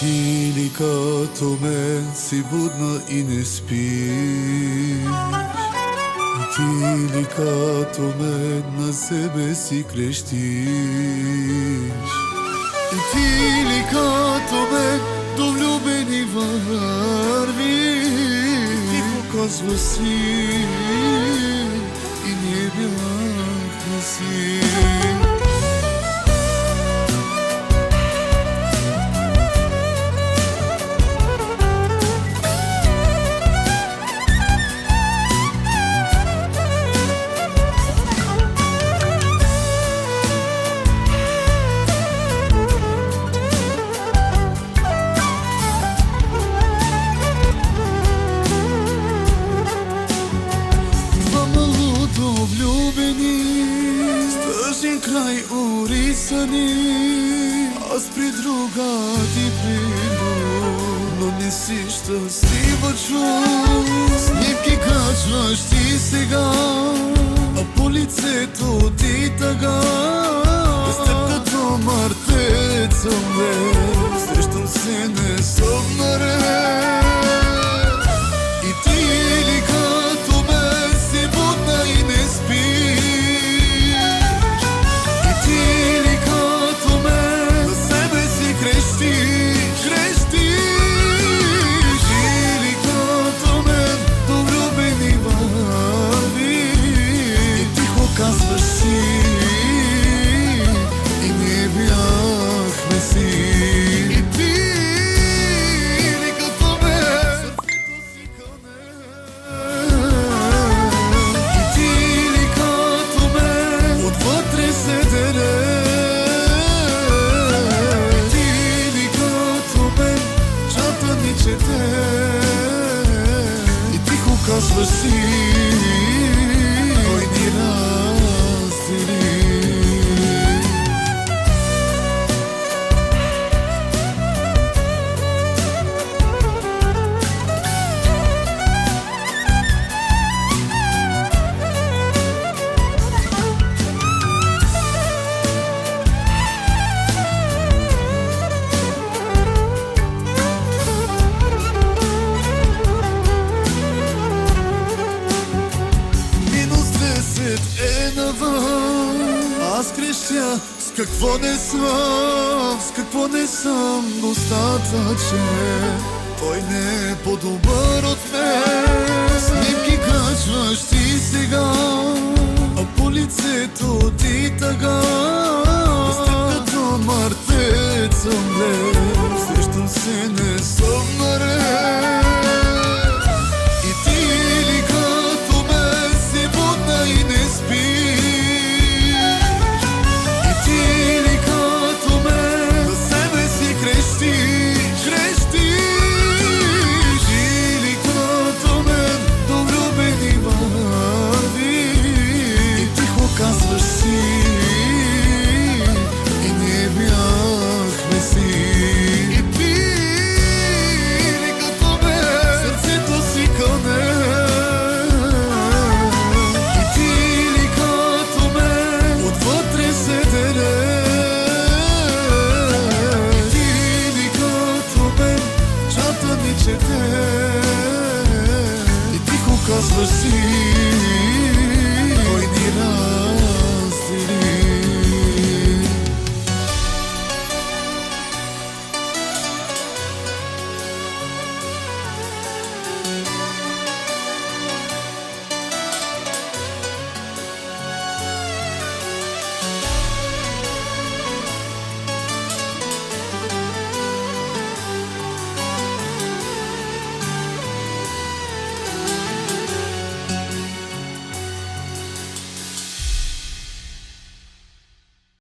Ти ли като мен си будна и не спиш? И ти ли като мен на себе си крещиш? И ти ли като мен до влюбени върви? Тихо казва си и ние бяхме си. С тъжен край урисани, аз при друга ти приду, но не си щастлива, чув. Снимки качваш ти сега, а по лицето ти тъга. Без теб като мъртвец съм днес, срещам се не съм наред. И ти ли като мен си будна и не спиш? И тихо казваш си, кой ни раздели. Аз крещя с какво не съм достатъчен. Той не е по-добър от мен. Снимки качваш ти сега, а по лицето ти тъга. Без теб като мъртвец съм днес.